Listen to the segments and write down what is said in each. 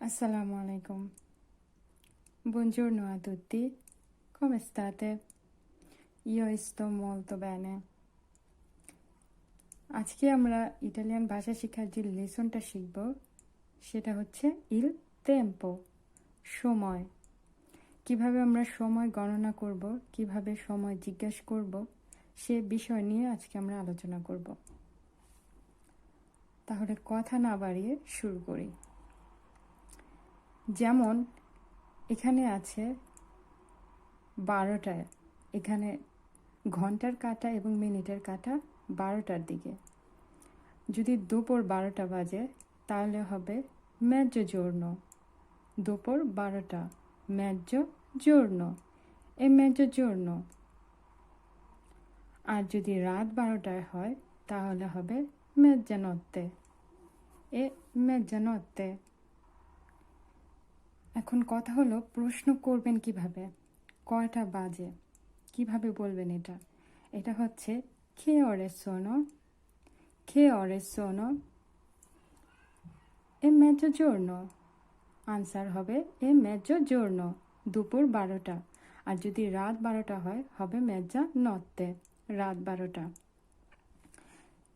Assalamu alaikum. Buongiorno a tutti. Come state? Io sto molto bene. আজকে আমরা Italian ভাষা শেখার যে লেসনটা শিখব সেটা হচ্ছে ইল টেম্পো, সময়। কিভাবে আমরা সময় গণনা করব, কিভাবে সময় জিজ্ঞাসা করব, সে বিষয় নিয়ে আজকে আমরা আলোচনা করব। তাহলে কথা না বাড়িয়ে শুরু করি। যেমন এখানে আছে 12টায়, এখানে ঘন্টার কাঁটা এবং মিনিটের কাঁটা 12টার দিকে। যদি দুপুর 12টা বাজে তাহলে হবে mezzogiorno, দুপুর 12টা, mezzogiorno, e mezzogiorno। আর যদি রাত 12টায় হয় তাহলে হবে mezzanotte, e mezzanotte। এখন কথা হলো, প্রশ্ন করবেন কিভাবে, কয়টা বাজে, কিভাবে বলবেন এটা। এটা হচ্ছে che ore sono, che ore sono, e mezzogiorno। Answer হবে এ mezzogiorno, দুপুর 12টা। আর যদি রাত 12টা হয় হবে mezzanotte, রাত 12টা।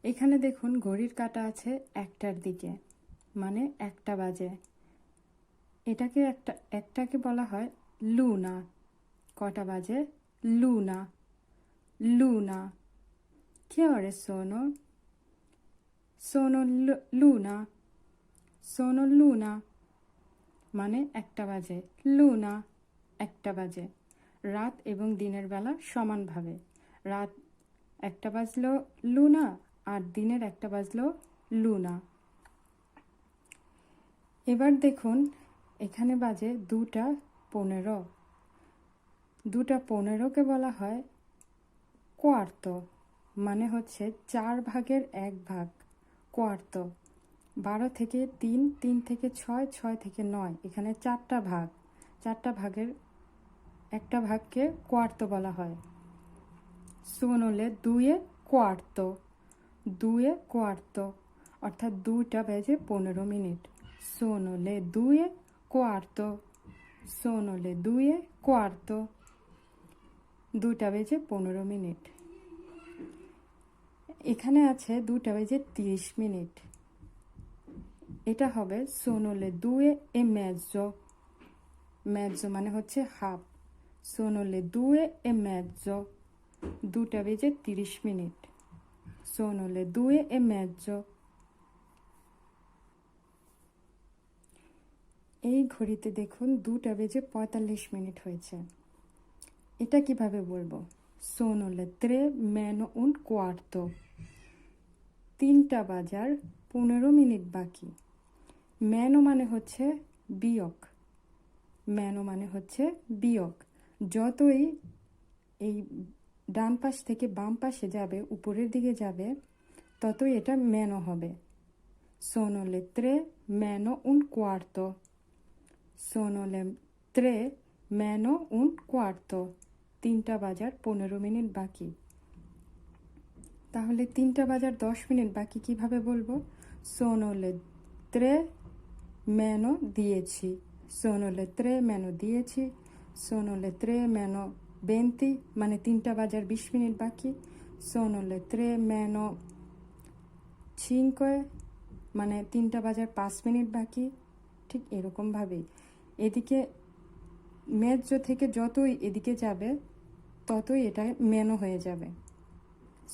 এখানে দেখুন ঘড়ির কাঁটা আছে 1টার দিকে, মানে 1টা বাজে। একটাকে বলা হয় লুনা। কটা বাজে? Luna, Luna. che ore sono? sono luna, sono luna, মানে 1টা বাজে। লুনা, 1টা বাজে। রাত এবং দিনের বেলা সমানভাবে, রাত 1টা বাজলো লুনা আর দিনের 1টা বাজলো লুনা। এবার দেখুন এখানে বাজে 2টা 15। 2টা 15কে বলা হয় কোয়ার্তো, মানে হচ্ছে 4 ভাগের 1 ভাগ, কোয়ার্তো। 12 থেকে 3, 3 থেকে 6, 6 থেকে 9, এখানে 4টা ভাগ। 4টা ভাগের 1টা ভাগকে কোয়ার্তো বলা হয়। sono le due quarto, due quarto, অর্থাৎ 2টা বেজে 15 minute. sono le due quarto, sono le due quarto, 2টা বেজে 15 মিনিট। এখানে আছে 2টা বেজে 30 মিনিট, এটা হবে sono le due e mezzo, mezzo মানে হচ্ছে half. sono le due e mezzo, 2টা বেজে 30 minute, sono le due e mezzo। এই ঘড়িতে দেখুন 2টা বেজে 45 মিনিট হয়েছে। এটা কিভাবে বলবো? sono le 3 meno un quarto, 3টা বাজার 15 মিনিট বাকি। মেনো মানে হচ্ছে বিয়োগ, মেনো মানে হচ্ছে বিয়োগ। যতই এই ডান পাশ থেকে বাম পাশে যাবে, উপরের দিকে যাবে, ততই এটা মেনো হবে। sono le 3 meno un quarto, sono le 3 meno un quarto, 3টা বাজার 15 মিনিট বাকি। তাহলে 3টা বাজার 10 মিনিট বাকি কিভাবে বলবো? sono le 3 meno 10, sono le 3 meno 10, sono le 3 meno 20, মানে 3টা বাজার 20 মিনিট বাকি। sono le 3 meno 5, মানে 3টা বাজার 5 মিনিট বাকি। ঠিক এরকমভাবেই এদিকে মেজ্জো থেকে যতই এদিকে যাবে ততই এটা মেনো হয়ে যাবে।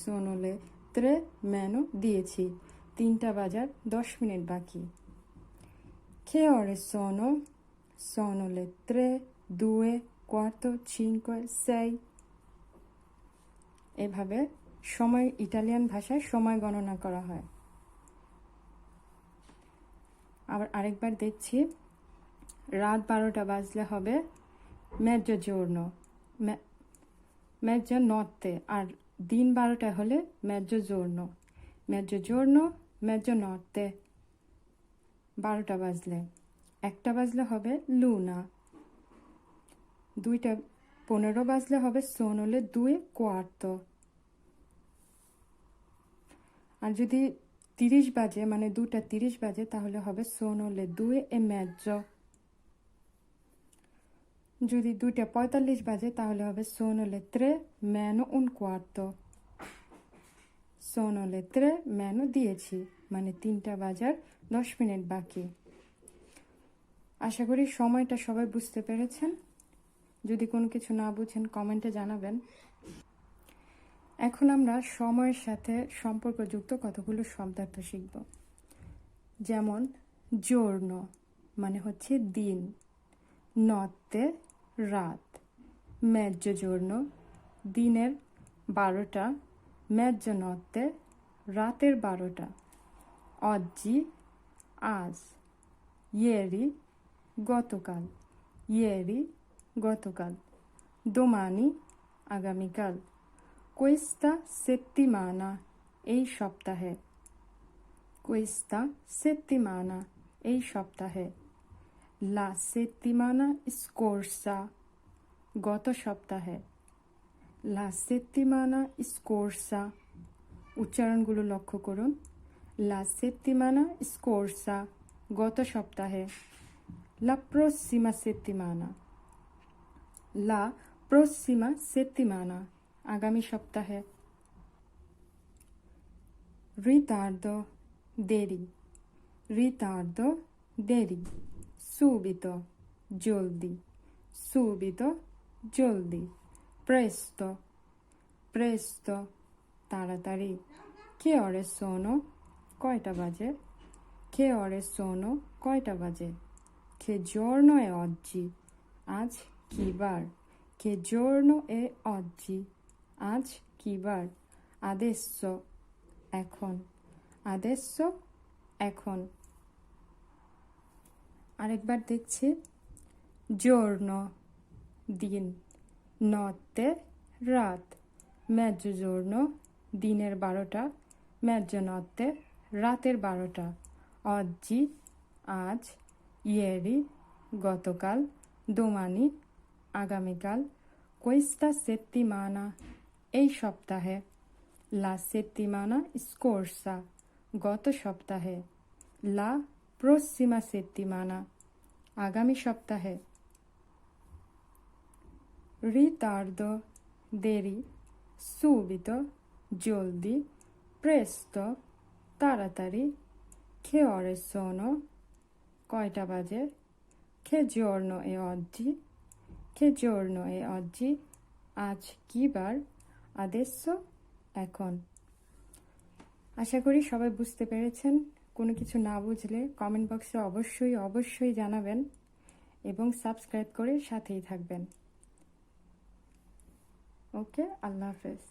sono le 3 meno 10, 3টা বাজার 10 মিনিট বাকি। che ore sono? sono le 3, 2, 4, 5, 6। এভাবে সময়, ইটালিয়ান ভাষায় সময় গণনা করা হয়। আবার আরেকবার দেখছি, রাত 12টা বাজলে হবে mezzogiorno, mezzanotte, আর দিন 12টা হলে mezzogiorno, mezzogiorno, mezzanotte। 12টা বাজলে, 1টা বাজলে হবে লুনা, 2টা 15 বাজলে হবে sono le 2 quarto। আর যদি 30 বাজে মানে 2টা 30 বাজে তাহলে হবে sono le 2:30 যদি 2টা 45 বাজে তাহলে হবে sono le 3 meno un quarto sono le 3 meno দিয়েছি মানে 3টা বাজার 10 মিনিট বাকি আশা করি সময়টা সবাই বুঝতে পেরেছেন যদি কোনো কিছু না বুঝেন কমেন্টে জানাবেন এখন আমরা সময়ের সাথে সম্পর্কযুক্ত কতগুলো শব্দার্থ শিখব যেমন giorno মানে হচ্ছে দিন notte রাত mezzogiorno দিনের 12টা mezzanotte রাতের 12টা oggi আজ ieri গতকাল ieri গতকাল domani আগামীকাল questa settimana এই সপ্তাহে questa settimana এই সপ্তাহে la settimana scorsa গত সপ্তাহে la settimana scorsa উচ্চারণগুলো লক্ষ্য করুন la settimana scorsa গত সপ্তাহে la prossima settimana la prossima settimana আগামী সপ্তাহে ritardo দেরি ritardo দেরি subito joldi subito joldi presto presto তাড়াতাড়ি che ore sono কয়টা বাজে che ore sono কয়টা বাজে che giorno è oggi আজ কি বার che giorno è oggi আজ কি বার adesso এখন adesso এখন আরেকবার দেখছি giorno দিন notte রাত mezzogiorno দিনের 12টা mezzanotte রাতের 12টা oggi আজ ieri গতকাল domani আগামীকাল questa settimana এই সপ্তাহে la settimana scorsa গত সপ্তাহে la prossima settimana আগামী সপ্তাহে ritardo দেরি subito joldi presto তাড়াতাড়ি che ore sono কয়টা বাজে che giorno è oggi che giorno è oggi আজ কি বার adesso এখন আশা করি সবাই বুঝতে পেরেছেন কোনো কিছু না বুঝলে কমেন্ট বক্সে অবশ্যই জানাবেন এবং সাবস্ক্রাইব করে সাথেই থাকবেন ওকে আল্লাহ হাফেজ